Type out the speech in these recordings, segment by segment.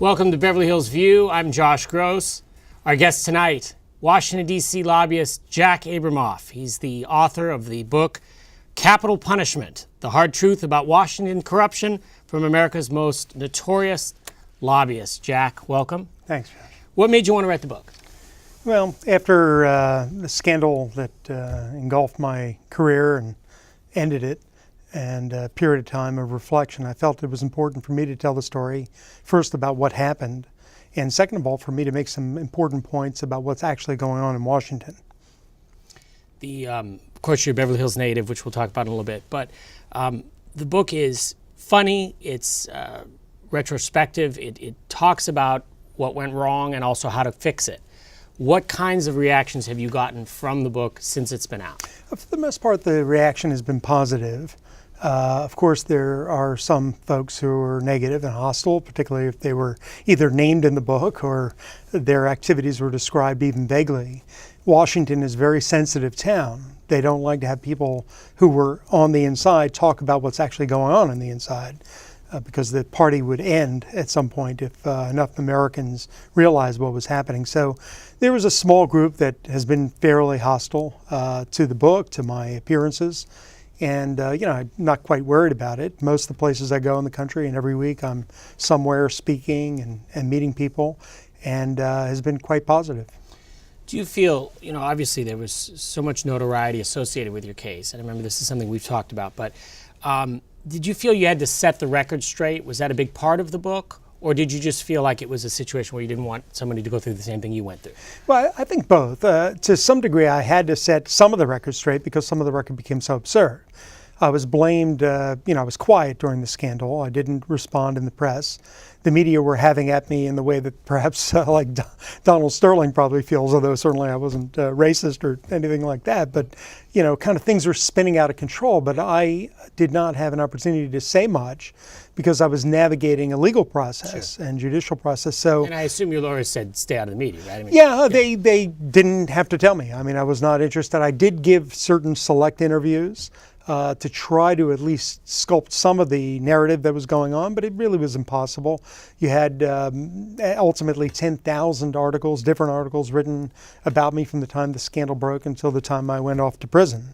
Welcome to Beverly Hills View. I'm Josh Gross. Our guest tonight, Washington, D.C. lobbyist Jack Abramoff. He's the author of the book, Capital Punishment, The Hard Truth About Washington Corruption from America's Most Notorious Lobbyists. Jack, welcome. Thanks, Josh. What made you want to write the book? Well, after the scandal that engulfed my career and ended it, and a period of time of reflection, I felt it was important for me to tell the story, first about what happened, and second of all, for me to make some important points about what's actually going on in Washington. Of course, you're a Beverly Hills native, which we'll talk about in a little bit, but the book is funny, it's retrospective, it talks about what went wrong and also how to fix it. What kinds of reactions have you gotten from the book since it's been out? For the most part, the reaction has been positive. Of course, there are some folks who are negative and hostile, particularly if they were either named in the book or their activities were described even vaguely. Washington is a very sensitive town. They don't like to have people who were on the inside talk about what's actually going on the inside. Because the party would end at some point if enough Americans realized what was happening. So there was a small group that has been fairly hostile to the book, to my appearances. And, I'm not quite worried about it. Most of the places I go in the country, and every week I'm somewhere speaking and meeting people, and has been quite positive. Do you feel, obviously there was so much notoriety associated with your case, and I remember this is something we've talked about, but did you feel you had to set the record straight? Was that a big part of the book? Or did you just feel like it was a situation where you didn't want somebody to go through the same thing you went through? Well, I think both. To some degree, I had to set some of the record straight because some of the record became so absurd. I was blamed, I was quiet during the scandal. I didn't respond in the press. The media were having at me in the way that perhaps like Donald Sterling probably feels, although certainly I wasn't racist or anything like that. But, kind of things were spinning out of control. But I did not have an opportunity to say much because I was navigating a legal process and judicial process. And I assume your lawyers said stay out of the media, right? They didn't have to tell me. I mean, I was not interested. I did give certain select interviews to try to at least sculpt some of the narrative that was going on, but it really was impossible. You had ultimately 10,000 articles, different articles written about me from the time the scandal broke until the time I went off to prison.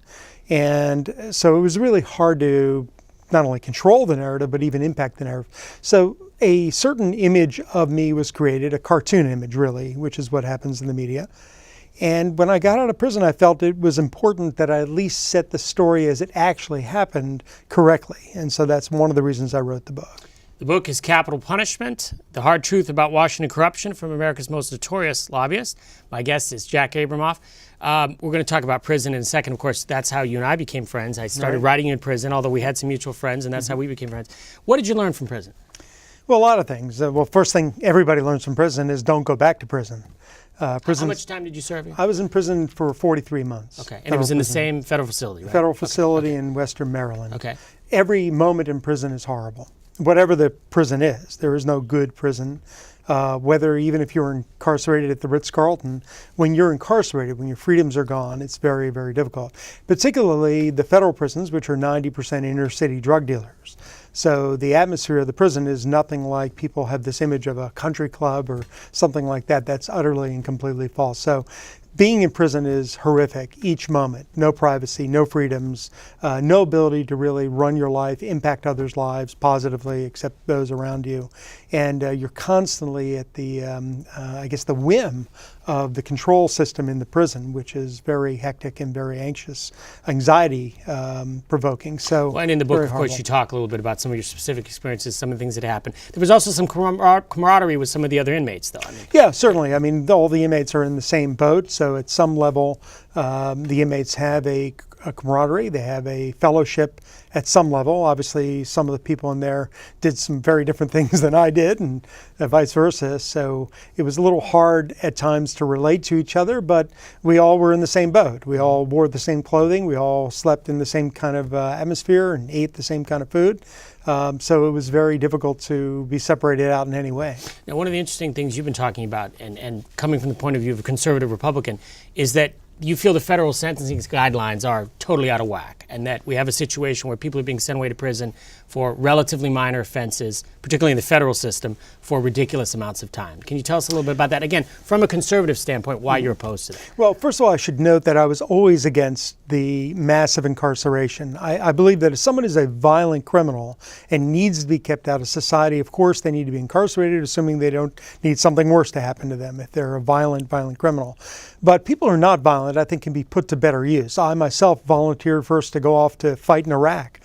And so it was really hard to not only control the narrative, but even impact the narrative. So a certain image of me was created, a cartoon image really, which is what happens in the media. And when I got out of prison, I felt it was important that I at least set the story as it actually happened correctly. And so that's one of the reasons I wrote the book. The book is Capital Punishment, The Hard Truth About Washington Corruption from America's Most Notorious Lobbyists. My guest is Jack Abramoff. We're going to talk about prison in a second. Of course, that's how you and I became friends. I started writing in prison, although we had some mutual friends, and that's how we became friends. What did you learn from prison? Well, a lot of things. First thing everybody learns from prison is don't go back to prison. How much time did you serve? I was in prison for 43 months. Okay, and it was in the same federal facility, right? Federal facility in Western Maryland. Okay. Every moment in prison is horrible. Whatever the prison is, there is no good prison. Even if you're incarcerated at the Ritz-Carlton, when you're incarcerated, when your freedoms are gone, it's very, very difficult. Particularly the federal prisons, which are 90% inner city drug dealers. So the atmosphere of the prison is nothing like people have this image of a country club or something like that. That's utterly and completely false. So being in prison is horrific each moment. No privacy, no freedoms, no ability to really run your life, impact others' lives positively except those around you. And you're constantly at the, the whim of the control system in the prison, which is very hectic and very anxious, anxiety provoking. So, and in the book, of course, you talk a little bit about some of your specific experiences, some of the things that happened. There was also some camaraderie with some of the other inmates, though. Yeah, certainly. I mean, all the inmates are in the same boat, so at some level, the inmates have a camaraderie, they have a fellowship at some level. Obviously, some of the people in there did some very different things than I did, and vice versa. So it was a little hard at times to relate to each other, but we all were in the same boat. We all wore the same clothing. We all slept in the same kind of atmosphere and ate the same kind of food. So it was very difficult to be separated out in any way. Now, one of the interesting things you've been talking about, and coming from the point of view of a conservative Republican, is that you feel the federal sentencing guidelines are totally out of whack, and that we have a situation where people are being sent away to prison for relatively minor offenses, particularly in the federal system, for ridiculous amounts of time. Can you tell us a little bit about that? Again, from a conservative standpoint, why you're opposed to that? Well, first of all, I should note that I was always against the massive incarceration. I believe that if someone is a violent criminal and needs to be kept out of society, of course they need to be incarcerated, assuming they don't need something worse to happen to them if they're a violent criminal. But people who are not violent, I think, can be put to better use. I myself volunteered first to go off to fight in Iraq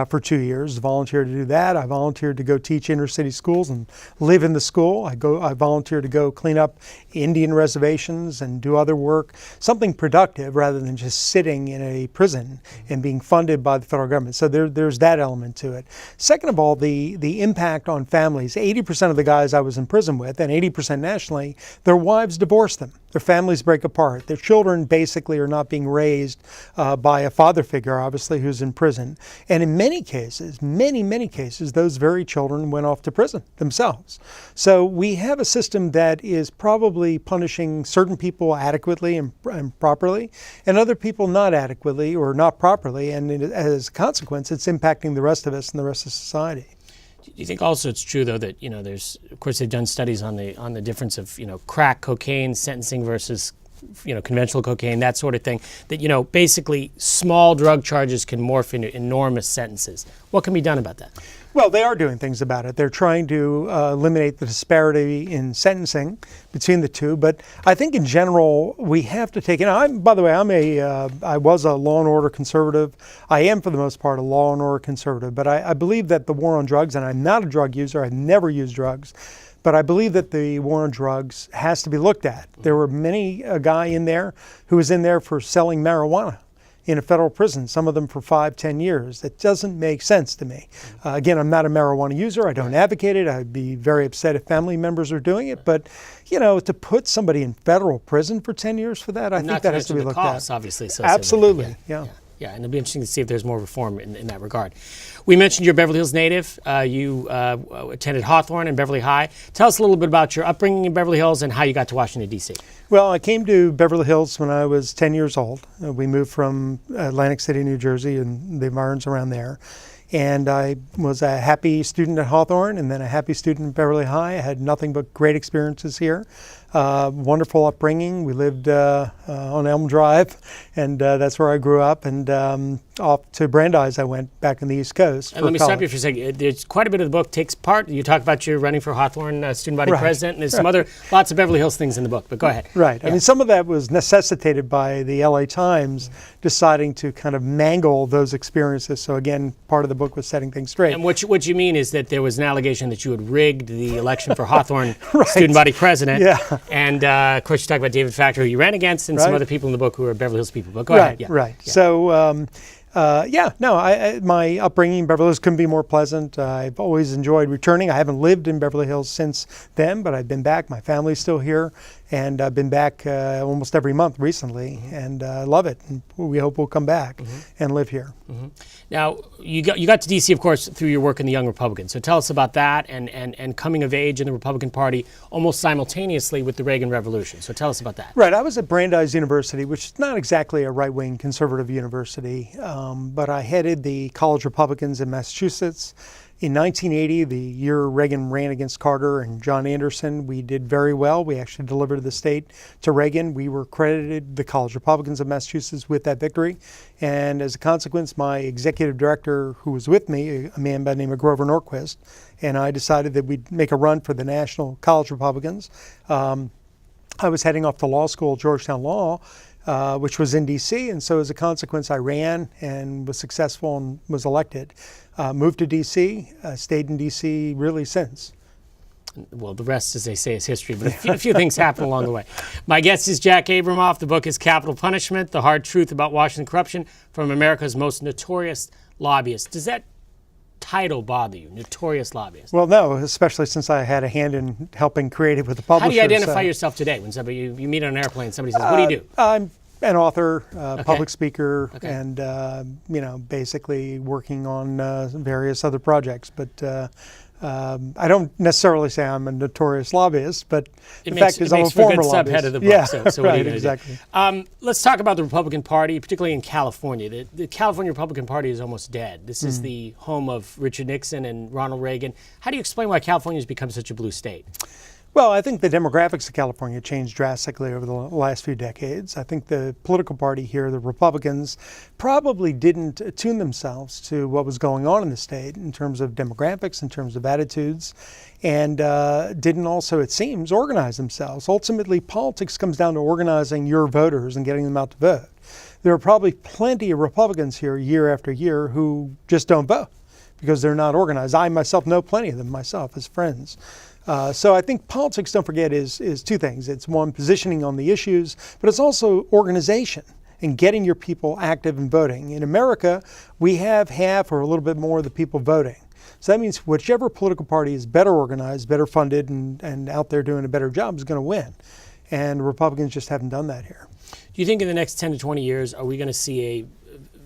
for 2 years, volunteered to do that. I volunteered to go teach inner city schools and live in the school. I volunteered to go clean up Indian reservations and do other work, something productive rather than just sitting in a prison and being funded by the federal government. So there's that element to it. Second of all, the impact on families. 80% of the guys I was in prison with, and 80% nationally, their wives divorced them. Their families break apart. Their children basically are not being raised by a father figure, obviously, who's in prison. And in many cases, many cases, those very children went off to prison themselves. So we have a system that is probably punishing certain people adequately and properly, and other people not adequately or not properly. And as a consequence, it's impacting the rest of us and the rest of society. Do you think also it's true, though, that, there's, of course, they've done studies on the difference of, crack cocaine sentencing versus, conventional cocaine, that sort of thing, that, basically small drug charges can morph into enormous sentences. What can be done about that? Well, they are doing things about it. They're trying to eliminate the disparity in sentencing between the two. But I think in general, we have to take it. By the way, I was a law and order conservative. I am, for the most part, a law and order conservative. But I believe that the war on drugs, and I'm not a drug user, I've never used drugs, but I believe that the war on drugs has to be looked at. There were a guy in there who was in there for selling marijuana in a federal prison, some of them for 5-10 years. That doesn't make sense to me. Again, I'm not a marijuana user. I don't advocate it. I'd be very upset if family members are doing it. But, to put somebody in federal prison for 10 years for that, I think that has to be looked costs, at. Obviously. Absolutely, yeah. Yeah, and it'll be interesting to see if there's more reform in that regard. We mentioned you're a Beverly Hills native. You attended Hawthorne and Beverly High. Tell us a little bit about your upbringing in Beverly Hills and how you got to Washington, D.C. Well, I came to Beverly Hills when I was 10 years old. We moved from Atlantic City, New Jersey, and the environs around there. And I was a happy student at Hawthorne and then a happy student at Beverly High. I had nothing but great experiences here. Wonderful upbringing. We lived on Elm Drive, and that's where I grew up. And off to Brandeis I went, back on the East Coast. And let me stop you for a second. There's quite a bit of the book takes part. You talk about your running for Hawthorne student body president, and there's some other, lots of Beverly Hills things in the book, but go ahead. Right. Yeah. I mean, some of that was necessitated by the LA Times deciding to kind of mangle those experiences. So again, part of the book was setting things straight. And what you mean is that there was an allegation that you had rigged the election for Hawthorne student body president. Yeah. And of course, you talk about David Factor, who you ran against, and some other people in the book who are Beverly Hills people. But go ahead. Yeah. Right. Yeah. So, my upbringing in Beverly Hills couldn't be more pleasant. I've always enjoyed returning. I haven't lived in Beverly Hills since then, but I've been back. My family's still here, and I've been back almost every month recently, and I love it. And we hope we'll come back and live here. Now, you got to D.C., of course, through your work in the Young Republicans. So tell us about that and coming of age in the Republican Party almost simultaneously with the Reagan Revolution. So tell us about that. Right. I was at Brandeis University, which is not exactly a right-wing conservative university, but I headed the college Republicans in Massachusetts. In 1980, the year Reagan ran against Carter and John Anderson, we did very well. We actually delivered the state to Reagan. We were credited, the College Republicans of Massachusetts, with that victory. And as a consequence, my executive director, who was with me, a man by the name of Grover Norquist, and I decided that we'd make a run for the National College Republicans. I was heading off to law school, Georgetown Law, which was in D.C., and so as a consequence, I ran and was successful and was elected. Moved to D.C., stayed in D.C. really since. Well, the rest, as they say, is history, but a few things happen along the way. My guest is Jack Abramoff. The book is Capital Punishment, The Hard Truth About Washington Corruption from America's Most Notorious Lobbyist. Does that title bother you, Notorious Lobbyist? Well, no, especially since I had a hand in helping create it with the publisher. How do you identify yourself today when somebody you meet on an airplane, somebody says, what do you do? I'm an author, public speaker, and basically working on various other projects. But I don't necessarily say I'm a notorious lobbyist, but It the makes, fact is it I'm a makes for a former good lobbyist. subhead of the book. Yeah, So what are you right, gonna exactly. do? Let's talk about the Republican Party, particularly in California. The California Republican Party is almost dead. This is the home of Richard Nixon and Ronald Reagan. How do you explain why California has become such a blue state? Well, I think the demographics of California changed drastically over the last few decades. I think the political party here, the Republicans, probably didn't attune themselves to what was going on in the state in terms of demographics, in terms of attitudes, and didn't also, it seems, organize themselves. Ultimately, politics comes down to organizing your voters and getting them out to vote. There are probably plenty of Republicans here year after year who just don't vote because they're not organized. I myself know plenty of them myself as friends. So I think politics, don't forget, is two things. It's one, positioning on the issues, but it's also organization and getting your people active and voting. In America, we have half or a little bit more of the people voting. So that means whichever political party is better organized, better funded, and out there doing a better job is going to win. And Republicans just haven't done that here. Do you think in the next 10 to 20 years, are we going to see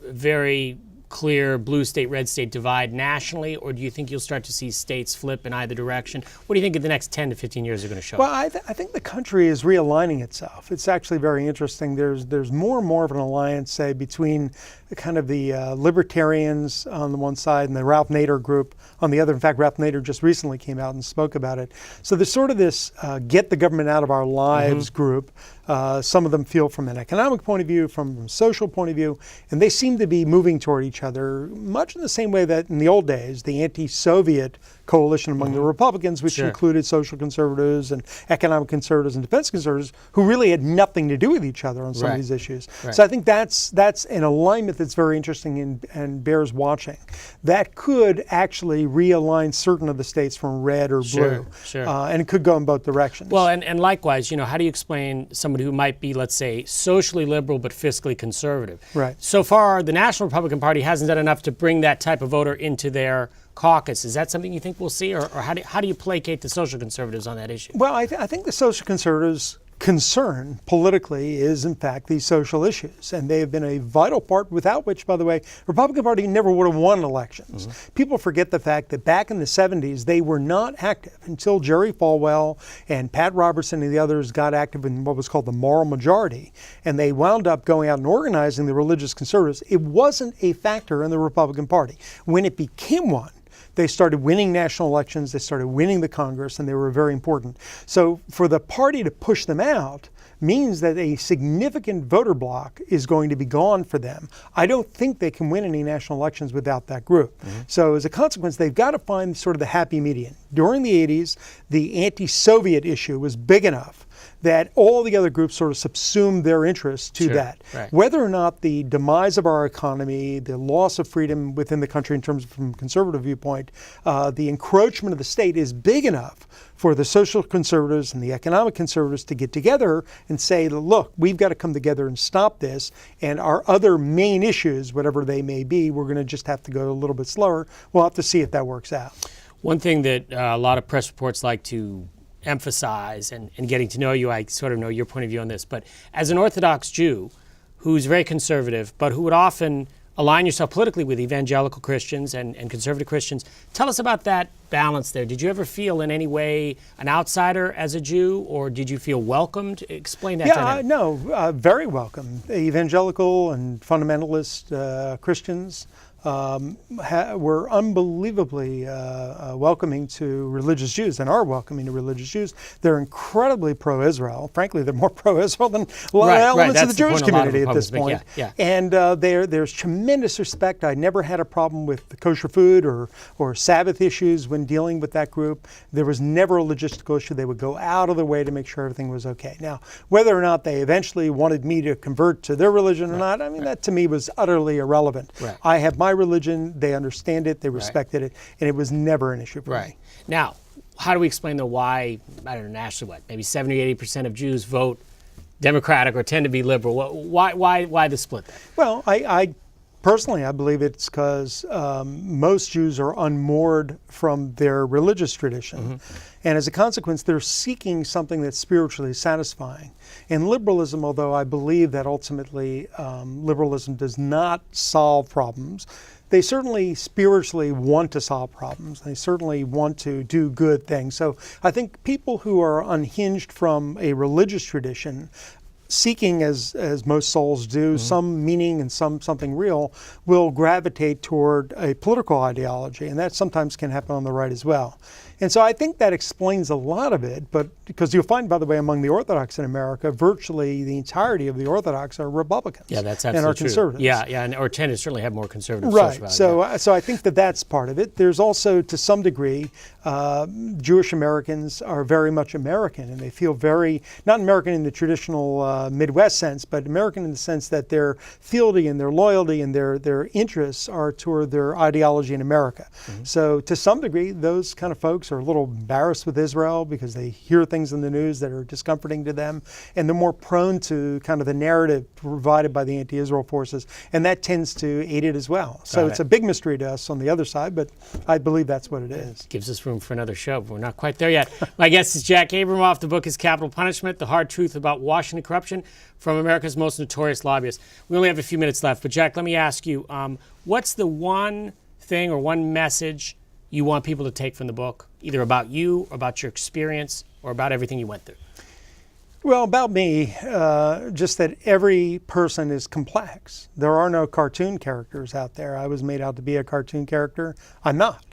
a very clear blue state, red state divide nationally, or do you think you'll start to see states flip in either direction? What do you think in the next 10 to 15 years are going to show? Well, I think the country is realigning itself. It's actually very interesting. There's more and more of an alliance, say, between kind of the libertarians on the one side and the Ralph Nader group on the other. In fact, Ralph Nader just recently came out and spoke about it. So there's sort of this get the government out of our lives group. Some of them feel from an economic point of view, from a social point of view, and they seem to be moving toward each other, much in the same way that in the old days, the anti-Soviet coalition among the Republicans, which included social conservatives and economic conservatives and defense conservatives, who really had nothing to do with each other on some of these issues. So I think that's an alignment that's very interesting and bears watching. That could actually realign certain of the states from red or blue, and it could go in both directions. Well, and likewise, how do you explain somebody who might be, let's say, socially liberal but fiscally conservative? Right. So far, the National Republican Party hasn't done enough to bring that type of voter into their caucus. Is that something you think we'll see, or how do you placate the social conservatives on that issue? Well, I think the social conservatives' concern politically is, in fact, these social issues, and they have been a vital part, without which, by the way, the Republican Party never would have won elections. People forget the fact that back in the 70s, they were not active until Jerry Falwell and Pat Robertson and the others got active in what was called the moral majority, and they wound up going out and organizing the religious conservatives. It wasn't a factor in the Republican Party. When it became one, they started winning national elections, they started winning the Congress, and they were very important. So for the party to push them out means that a significant voter bloc is going to be gone for them. I don't think they can win any national elections without that group. So as a consequence, they've got to find sort of the happy median. During the 80s, the anti-Soviet issue was big enough that all the other groups sort of subsumed their interest to that. Whether or not the demise of our economy, the loss of freedom within the country in terms of from a conservative viewpoint, the encroachment of the state is big enough for the social conservatives and the economic conservatives to get together and say, look, we've got to come together and stop this, and our other main issues, whatever they may be, we're going to just have to go a little bit slower. We'll have to see if that works out. One thing that a lot of press reports like to emphasize, and getting to know you, I sort of know your point of view on this, but as an Orthodox Jew who's very conservative, but who would often align yourself politically with evangelical Christians and conservative Christians, tell us about that balance there. Did you ever feel in any way an outsider as a Jew, or did you feel welcomed? Explain that dynamic. No, very welcome. Evangelical and fundamentalist Christians were unbelievably welcoming to religious Jews and are welcoming to religious Jews. They're incredibly pro-Israel. Frankly, they're more pro-Israel than a lot of elements of the Jewish community at this point. And there's tremendous respect. I never had a problem with the kosher food or Sabbath issues when dealing with that group. There was never a logistical issue. They would go out of their way to make sure everything was okay. Now, whether or not they eventually wanted me to convert to their religion or not, I mean, that to me was utterly irrelevant. I have my religion, they understand it, they respected it, and it was never an issue for me. Now, how do we explain why, I don't know, nationally, maybe 70 or 80% of Jews vote Democratic or tend to be liberal? Why the split there? Well, I personally, I believe it's because most Jews are unmoored from their religious tradition. And as a consequence, they're seeking something that's spiritually satisfying. And liberalism, although I believe that ultimately liberalism does not solve problems, they certainly spiritually want to solve problems. They certainly want to do good things. So I think people who are unhinged from a religious tradition, seeking, as most souls do, some meaning and something real, will gravitate toward a political ideology, and that sometimes can happen on the right as well. And so I think that explains a lot of it, but because you'll find, by the way, among the Orthodox in America, virtually the entirety of the Orthodox are Republicans. Yeah, that's and absolutely are conservatives. true. Yeah, or tend to certainly have more conservative Right. social values. So I think that that's part of it. There's also, to some degree, Jewish Americans are very much American, and they feel very, not American in the traditional Midwest sense, but American in the sense that their fealty and their loyalty and their interests are toward their ideology in America. So to some degree, those kind of folks are a little embarrassed with Israel because they hear things in the news that are discomforting to them, and they're more prone to kind of the narrative provided by the anti-Israel forces, and that tends to aid it as well. So it's a big mystery to us on the other side, but I believe that's what it is. Gives us room for another show, but we're not quite there yet. My guest is Jack Abramoff. The book is Capital Punishment, The Hard Truth About Washington Corruption from America's Most Notorious Lobbyists. We only have a few minutes left, but Jack, let me ask you, what's the one thing or one message you want people to take from the book, either about you, or about your experience, or about everything you went through? Well, about me, just that every person is complex. There are no cartoon characters out there. I was made out to be a cartoon character. I'm not.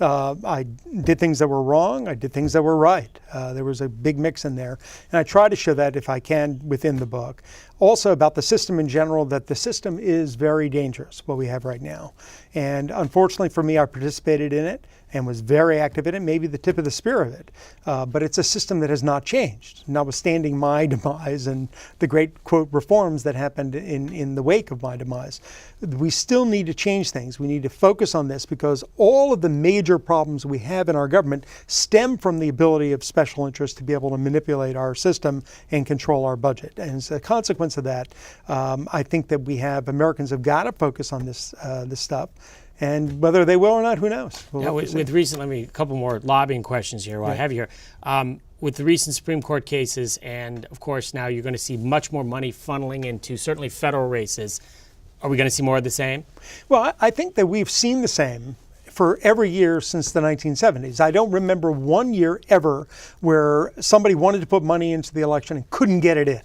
I did things that were wrong. I did things that were right. There was a big mix in there. And I try to show that if I can within the book. Also about the system in general, that the system is very dangerous, what we have right now. And unfortunately for me, I participated in it and was very active in it, maybe the tip of the spear of it. But it's a system that has not changed, notwithstanding my demise and the great, quote, reforms that happened in the wake of my demise. We still need to change things. We need to focus on this because all of the major problems we have in our government stem from the ability of special interests to be able to manipulate our system and control our budget. And as a consequence of that, I think that Americans have got to focus on this stuff. And whether they will or not, who knows? Let me a couple more lobbying questions here while I have you here. With the recent Supreme Court cases, and of course now you're going to see much more money funneling into certainly federal races. Are we going to see more of the same? Well, I think that we've seen the same for every year since the 1970s. I don't remember one year ever where somebody wanted to put money into the election and couldn't get it in.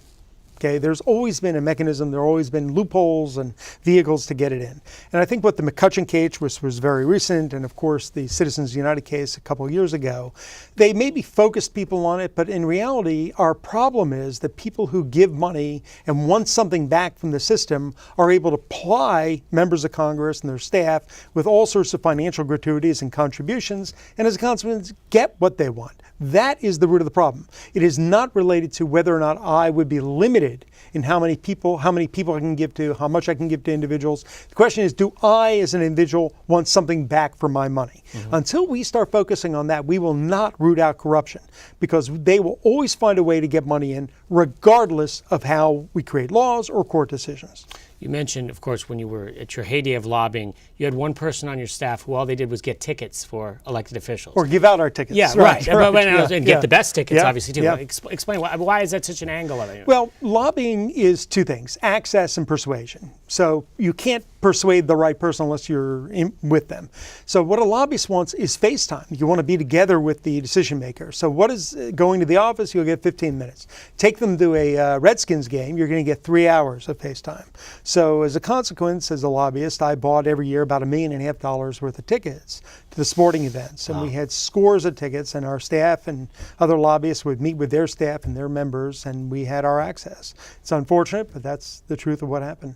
Okay, there's always been a mechanism, there have always been loopholes and vehicles to get it in. And I think what the McCutcheon case, which was very recent, and of course the Citizens United case a couple of years ago, they maybe focused people on it, but in reality, our problem is that people who give money and want something back from the system are able to ply members of Congress and their staff with all sorts of financial gratuities and contributions, and as a consequence, get what they want. That is the root of the problem. It is not related to whether or not I would be limited in how many people I can give to, how much I can give to individuals. The question is, do I as an individual want something back for my money? Until we start focusing on that, we will not root out corruption because they will always find a way to get money in regardless of how we create laws or court decisions. You mentioned, of course, when you were at your heyday of lobbying, you had one person on your staff who all they did was get tickets for elected officials. Or give out our tickets. Yeah, right. And get the best tickets, obviously, too. Yeah. Explain, why is that such an angle of it? Well, lobbying is two things, access and persuasion. So you can't persuade the right person unless you're with them. So what a lobbyist wants is face time. You want to be together with the decision maker. So what is going to the office? You'll get 15 minutes. Take them to a Redskins game, you're going to get 3 hours of face time. So as a consequence, as a lobbyist, I bought every year about $1.5 million worth of tickets to the sporting events. And we had scores of tickets, and our staff and other lobbyists would meet with their staff and their members, and we had our access. It's unfortunate, but that's the truth of what happened.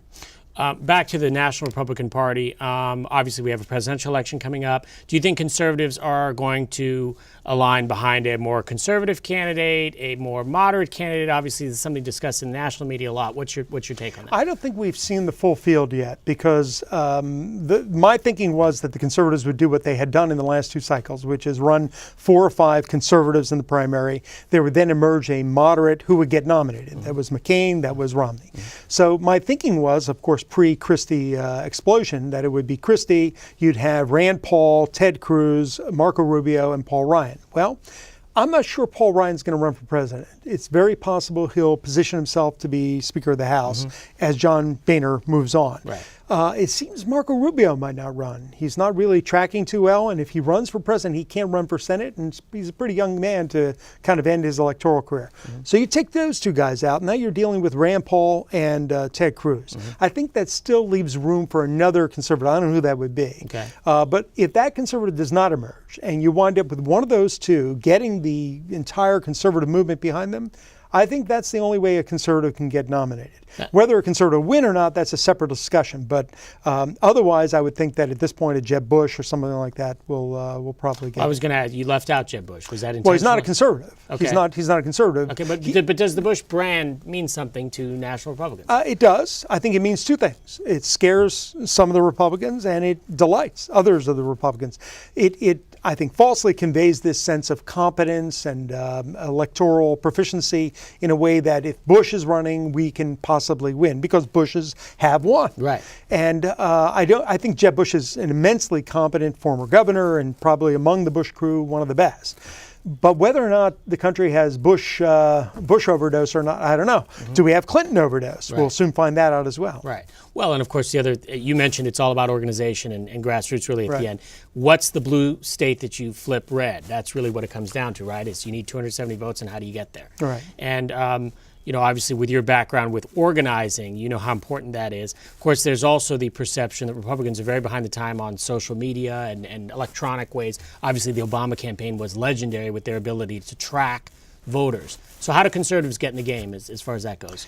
Back to the National Republican Party. Obviously, we have a presidential election coming up. Do you think conservatives are going to align behind a more conservative candidate, a more moderate candidate? Obviously, this is something discussed in the national media a lot. What's your take on that? I don't think we've seen the full field yet because my thinking was that the conservatives would do what they had done in the last two cycles, which is run 4 or 5 conservatives in the primary. There would then emerge a moderate who would get nominated. That was McCain, that was Romney. So my thinking was, of course, pre-Christie explosion, that it would be Christie, you'd have Rand Paul, Ted Cruz, Marco Rubio, and Paul Ryan. Well, I'm not sure Paul Ryan's going to run for president. it's very possible he'll position himself to be Speaker of the House as John Boehner moves on. Right. It seems Marco Rubio might not run. He's not really tracking too well, and if he runs for president, he can't run for Senate, and he's a pretty young man to kind of end his electoral career. So you take those two guys out, now you're dealing with Rand Paul and Ted Cruz. I think that still leaves room for another conservative. I don't know who that would be. Okay. But if that conservative does not emerge, and you wind up with one of those two getting the entire conservative movement behind them, I think that's the only way a conservative can get nominated. Whether a conservative win or not, that's a separate discussion. But otherwise, I would think that at this point, a Jeb Bush or something like that will probably get. I was going to add, you left out Jeb Bush. Was that intentional? Well, he's not a conservative. Okay. He's not a conservative. Okay, but does the Bush brand mean something to national Republicans? It does. I think it means two things. It scares some of the Republicans, and it delights others of the Republicans. It I think, falsely conveys this sense of competence and electoral proficiency in a way that if Bush is running, we can possibly win because Bushes have won. Right. And I think Jeb Bush is an immensely competent former governor and probably among the Bush crew one of the best. But whether or not the country has Bush overdose or not, I don't know. Do we have Clinton overdose? Right. We'll soon find that out as well. Right. Well, and of course, the other, you mentioned it's all about organization and grassroots really at the end. What's the blue state that you flip red? That's really what it comes down to, right? Is you need 270 votes, and how do you get there? Right. And, you know, obviously with your background with organizing, you know how important that is. Of course, there's also the perception that Republicans are very behind the time on social media and electronic ways. Obviously, the Obama campaign was legendary with their ability to track voters. So how do conservatives get in the game as far as that goes?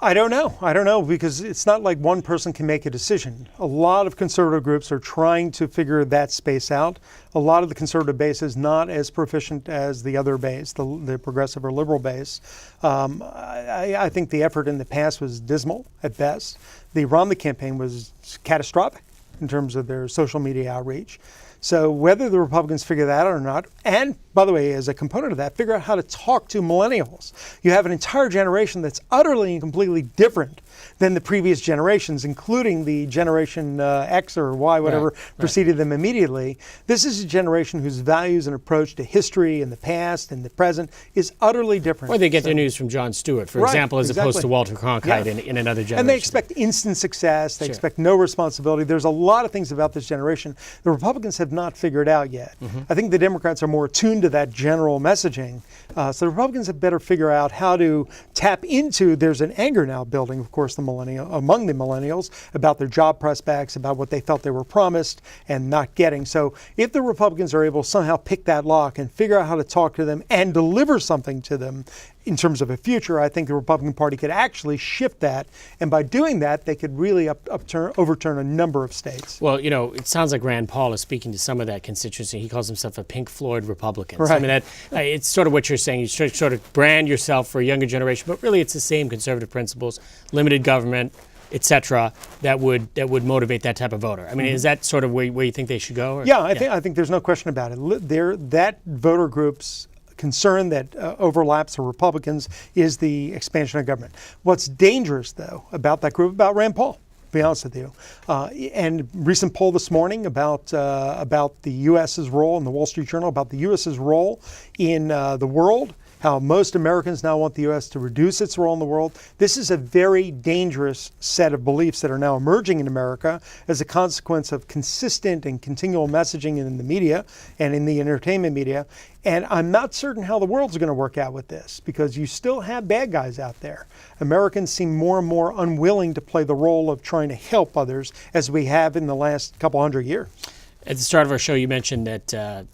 I don't know because it's not like one person can make a decision. A lot of conservative groups are trying to figure that space out. A lot of the conservative base is not as proficient as the other base, the progressive or liberal base. I think the effort in the past was dismal at best. The Romney campaign was catastrophic in terms of their social media outreach. So whether the Republicans figure that out or not, and by the way, as a component of that, figure out how to talk to millennials. You have an entire generation that's utterly and completely different than the previous generations, including the generation X or Y, whatever preceded them immediately. This is a generation whose values and approach to history and the past and the present is utterly different. Or they get their news from Jon Stewart, for example, as opposed to Walter Cronkite in another generation. And they expect instant success. They expect no responsibility. There's a lot of things about this generation the Republicans have not figured out yet. I think the Democrats are more attuned to that general messaging. So the Republicans have better figure out how to tap into, there's an anger now building, of course, among the millennials about their job prospects, about what they felt they were promised and not getting. So if the Republicans are able to somehow pick that lock and figure out how to talk to them and deliver something to them in terms of a future, I think the Republican Party could actually shift that. And by doing that, they could really overturn a number of states. Well, you know, it sounds like Rand Paul is speaking to some of that constituency. He calls himself a Pink Floyd Republican. Right. So, I mean, it's sort of what you're saying. You sort of brand yourself for a younger generation, but really it's the same conservative principles, limited government, et cetera, that would motivate that type of voter. I mean, is that sort of where you think they should go? Or? Yeah, I think there's no question about it. That voter group's concern that overlaps for Republicans is the expansion of government. What's dangerous, though, about that group, about Rand Paul, to be honest with you, and recent poll this morning about the U.S.'s role in the Wall Street Journal, about the U.S.'s role in the world, how most Americans now want the U.S. to reduce its role in the world. This is a very dangerous set of beliefs that are now emerging in America as a consequence of consistent and continual messaging in the media and in the entertainment media. And I'm not certain how the world's going to work out with this because you still have bad guys out there. Americans seem more and more unwilling to play the role of trying to help others as we have in the last couple hundred years. At the start of our show, you mentioned that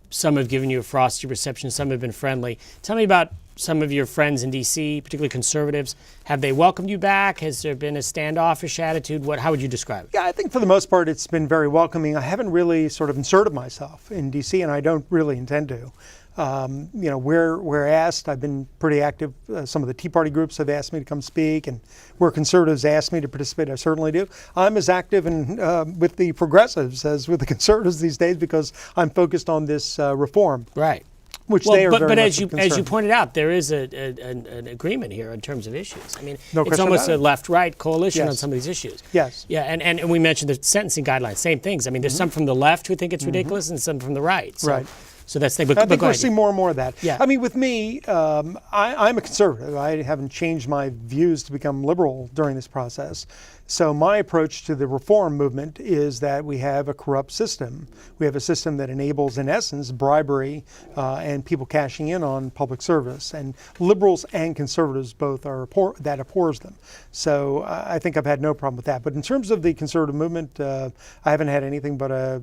some have given you a frosty reception, some have been friendly. Tell me about some of your friends in D.C., particularly conservatives. Have they welcomed you back? Has there been a standoffish attitude? How would you describe it? Yeah, I think for the most part it's been very welcoming. I haven't really sort of inserted myself in D.C., and I don't really intend to. You know, where asked, I've been pretty active. Some of the Tea Party groups have asked me to come speak, and where conservatives ask me to participate, I certainly do. I'm as active with the progressives as with the conservatives these days because I'm focused on this reform. Right. Which they are very but much as you pointed out, there is an agreement here in terms of issues. I mean, no it's almost a left-right coalition Yes. on some of these issues. Yes. Yeah, and we mentioned the sentencing guidelines, same things. I mean, there's some from the left who think it's ridiculous and some from the right. So, Right. So that's the thing. I think go we're ahead. seeing more and more of that. Yeah. I mean, with me, I'm a conservative. I haven't changed my views to become liberal during this process. So my approach to the reform movement is that we have a corrupt system. We have a system that enables, in essence, bribery and people cashing in on public service. And liberals and conservatives both that abhors them. So I think I've had no problem with that. But in terms of the conservative movement, I haven't had anything but a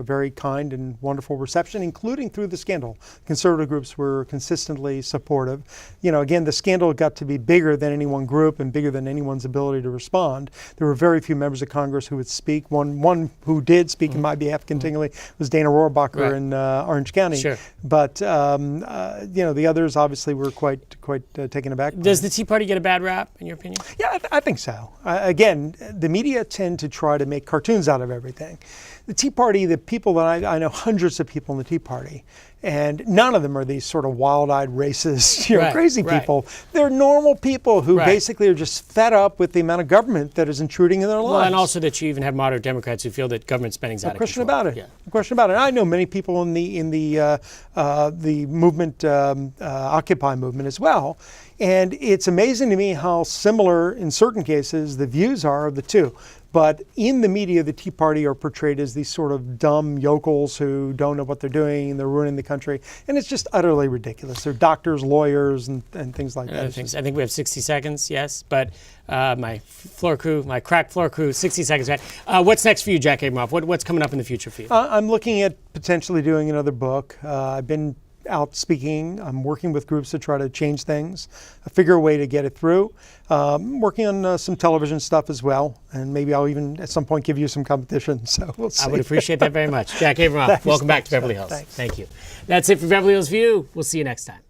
very kind and wonderful reception, including through the scandal. Conservative groups were consistently supportive. Again, the scandal got to be bigger than any one group and bigger than anyone's ability to respond. There were very few members of Congress who would speak. One who did speak in my behalf continually was Dana Rohrabacher in Orange County. Sure. But the others obviously were quite taken aback. Does the Tea Party get a bad rap, in your opinion? Yeah, I think so. Again, the media tend to try to make cartoons out of everything. The Tea Party, the people that I know hundreds of people in the Tea Party, and none of them are these sort of wild-eyed racist, crazy people. They're normal people who basically are just fed up with the amount of government that is intruding in their lives. Well, and also that you even have moderate Democrats who feel that government spending's out of control. No question about it. I know many people in the movement, Occupy movement as well, and it's amazing to me how similar, in certain cases, the views are of the two. But in the media, the Tea Party are portrayed as these sort of dumb yokels who don't know what they're doing, they're ruining the country. And it's just utterly ridiculous. They're doctors, lawyers, and things like that. I think we have 60 seconds, yes. But my crack floor crew, 60 seconds. Right? What's next for you, Jack Abramoff? What's coming up in the future for you? I'm looking at potentially doing another book. I've been out speaking. I'm working with groups to try to change things, figure a way to get it through. Working on some television stuff as well, and maybe I'll even at some point give you some competition. So we'll see. I would appreciate that very much. Jack Abramoff, welcome back to Beverly Hills. Thanks. Thank you. That's it for Beverly Hills View. We'll see you next time.